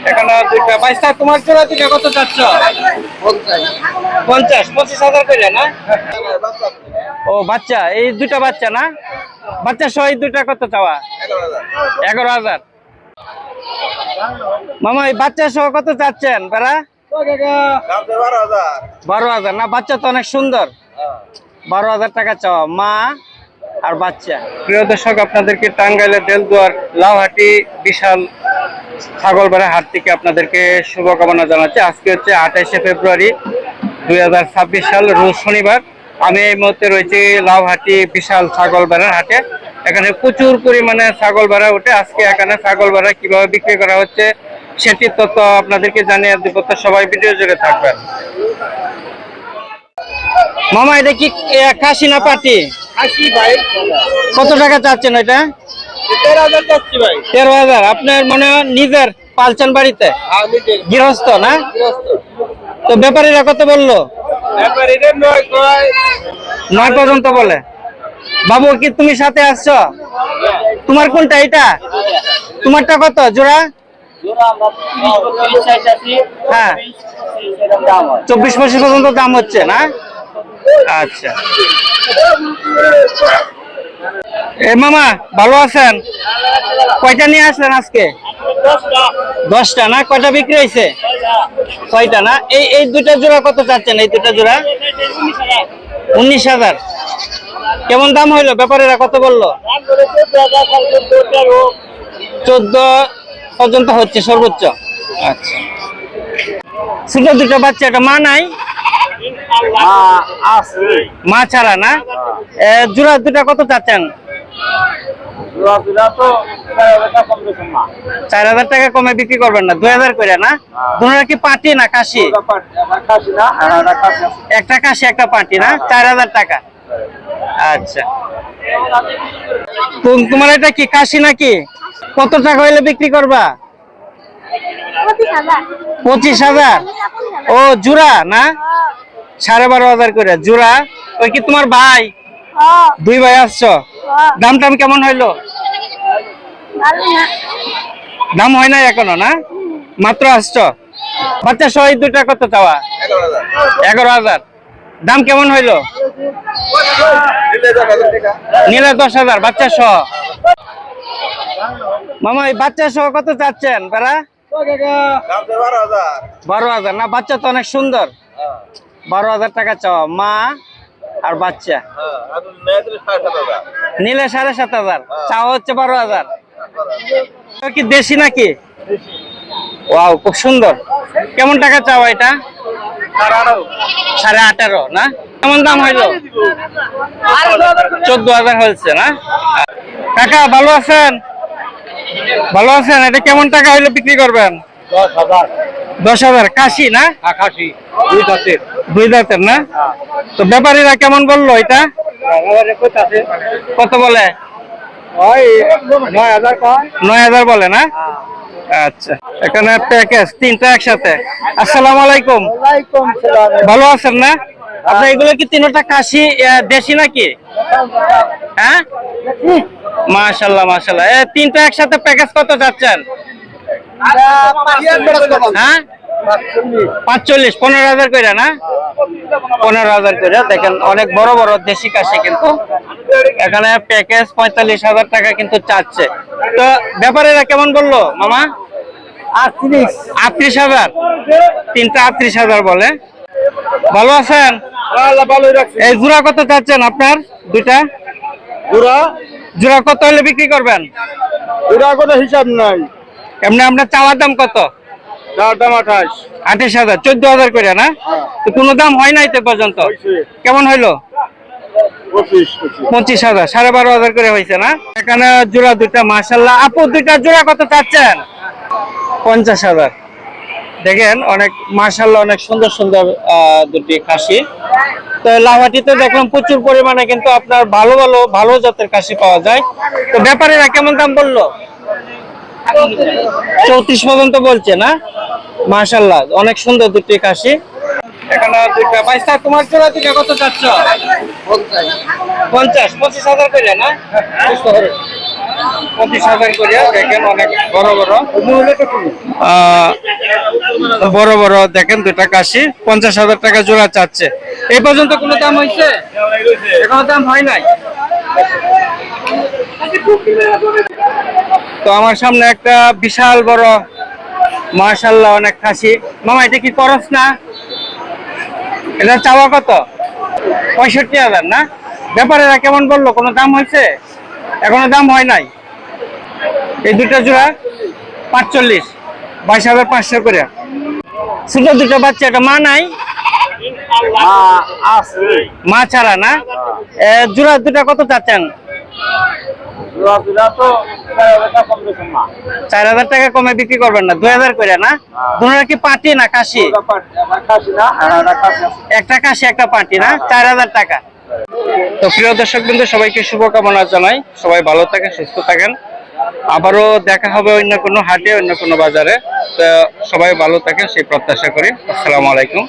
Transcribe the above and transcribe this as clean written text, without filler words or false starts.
এখানে দুইটা বাইশটা তোমার জোড়া দুইটা কত চাচ্ছ? 50 25,000 করে না? ও বাচ্চা, এই দুইটা বাচ্চা না? বাচ্চা সহ এই দুইটা কত চাওয়া? 11,000। মামা এই বাচ্চা সহ কত চাচ্ছেন বেড়া? 12,000 না? বাচ্চা তো অনেক সুন্দর। 12,000 টাকা চাওয়া, মা আর বাচ্চা। প্রিয় দর্শক, আপনাদেরকে টাঙ্গাইলের দেলদুয়ার লাউহাটি বিশাল ছাগল বেড়া হাট থেকে আপনাদেরকে শুভকামনা জানাচ্ছি। আজকে হচ্ছে 28শে ফেব্রুয়ারি 2026 সাল, রোজ শনিবার। আমি এই মুহূর্তে রয়েছি লাউহাটি বিশাল ছাগল বেড়ার হাটে। এখানে প্রচুর পরিমাণে ছাগল বেড়া ওঠে। আজকে এখানে ছাগল বেড়া কিভাবে বিক্রি করা হচ্ছে সেটির তথ্য আপনাদেরকে জানিয়ে দিব, তো সবাই ভিডিও জুড়ে থাকবেন। মামা এটা কি খাসি না পাটি? কত টাকা চাচ্ছেন এটা? 13,000 চাচ্ছি ভাই। 13,000? আপনার মনে হয় নিজের পালছেন বাড়িতে? গৃহস্থ না? তো ব্যাপারীরা কত বললো? 9 পর্যন্ত বলে। বাবু কি তুমি সাথে আসছো? তোমার কোনটা এটা? তোমারটা কত জোড়া? হ্যাঁ, 24-25 পর্যন্ত দাম হচ্ছে না? আচ্ছা। এ মামা ভালো আছেন? কয়টা নিয়ে আসলেন আজকে? 10টা না? কয়টা বিক্রি হয়েছে? 6টা না? এই দুইটা জোড়া কত চাচ্ছেন? এই দুইটা জোড়া 19,000। কেমন দাম হইলো? ব্যাপারীরা কত বললো? 14 পর্যন্ত হচ্ছে সর্বোচ্চ। আচ্ছা, ছোট দুটো বাচ্চা, এটা মা নাই? মা ছাড়া না? জোড়া দুটা কত চাচ্ছেন? 4,000 টাকা কমে বিক্রি করবেন না? 2,000 করে না? দুটোরা কি পাটি না কাশি? একটা কাশি একটা পাটি না? 4,000 টাকা। আচ্ছা, তোমার এটা কি কাশি নাকি? কত টাকা হইলে বিক্রি করবা? 25,000? ও জোড়া না? 12,500 করে জোড়া। ওই কি তোমার ভাই? দুই ভাই আসছো? দাম টাম কেমন হইলো? দাম হয় নাই এখনো না? মাত্র আসছো? বাচ্চা সহ দুইটা কত চাওয়া? 11,000। দাম কেমন হইলো? নিলে 10,000 বাচ্চা সহ। মামা এই বাচ্চা সহ কত চাচ্ছেন বেড়া? 12,000 না? বাচ্চা তো অনেক সুন্দর। 12,000 টাকা চাওয়া, মা আর বাচ্চা। নিলে 7,500। চাওয়া হচ্ছে 12,000। কি দেশি নাকি? ওয়াও, খুব সুন্দর। কেমন টাকা চাওয়া এটা? 18,500 না? কেমন দাম হইলো? 14,000 হয়েছে না? কাকা ভালো আছেন? ভালো আছেন? এটা কেমন টাকা হইলে বিক্রি করবেন? 10,000। কাশি না? কাশি, দুই দাঁতের না? তো ব্যাপারীরা কেমন বললো এটা? কত বলে? 9,000 বলে না? আচ্ছা, এখানে প্যাকেজ 3টা একসাথে। আসসালামু আলাইকুম। ভালো আছেন না? আপনার এগুলো কি 3টা কাশি দেশি নাকি? হ্যাঁ, মাশাআল্লাহ মাশাআল্লাহ। 3টা একসাথে প্যাকেজ কত যাচ্ছেন? হ্যাঁ, 45, 15,000 করে না? 15,000 করে। দেখেন অনেক বড় বড় দেশি কাশি, কিন্তু এখানে প্যাকেজ 45,000 টাকা কিন্তু চাচ্ছে। তো ব্যাপারীরা কেমন বললো মামা? 38,000। 3টা 38,000 বলে। ভালো আছেন? এই জোড়া কত চাচ্ছেন আপনার? দুইটা জোড়া কত হলে বিক্রি করবেন? জোড়া কোনো হিসাব নাই। এমনি আপনার চাওয়ার দাম কত? চার দাম 28,000। 14,000 করে না? তো কোনো দাম হয় নাই তো পর্যন্ত? কেমন হইলো? 25,000। 12,500 করে হয়েছে না? এখানে জোড়া দুইটা মাশাআল্লাহ। আপু দুইটা জোড়া কত চাচ্ছেন? 50,000। দেখেন অনেক মাশাআল্লাহ, অনেক সুন্দর সুন্দর দুটি খাসি। তো লাউহাটিতে দেখলাম প্রচুর পরিমাণে কিন্তু আপনার ভালো জাতের খাসি পাওয়া যায়। তো ব্যাপারীরা কেমন দাম বললো? 34 পর্যন্ত বলছে না? মাশাআল্লাহ, অনেক সুন্দর দুটি খাসি। এখানে দুইটা বাইশটা তোমার জোড়া দুইটা কত চাচ্ছ? 50 25,000 করে না? 25,000 করে দেখেন, অনেক বড় বড় বড় বড় দেখেন দুটা কাশি 50,000 টাকা জোড়া চাচ্ছে। এই পর্যন্ত কোনো দাম হয়েছে? এখনো দাম হয় নাই। তো আমার সামনে একটা বিশাল বড় মাশাআল্লাহ অনেক খাসি। মামা এটা কি করস না? এটা চাওয়া কত? 65,000 না? ব্যাপারীরা কেমন বললো, কোনো দাম হয়েছে? এখনো দাম হয় নাই। এই দুটা জোড়া 45, 22,500 করে। ছোট দুটো বাচ্চা, এটা মা নাই? মা ছাড়া না? জোড়া দুটা কত চাচ্ছেন? 4,000 টাকা কমে বিক্রি করবেন না? 2,000 করে না? দুটোরা কি পাটি না কাশি? একটা কাশি একটা পাটি না? 4,000 টাকা। তো প্রিয় দর্শক বিন্দু, সবাইকে শুভকামনা জানাই। সবাই ভালো থাকেন, সুস্থ থাকেন। আবারও দেখা হবে অন্য কোনো হাটে, অন্য কোনো বাজারে। তো সবাই ভালো থাকেন সেই প্রত্যাশা করি। আসসালামু আলাইকুম।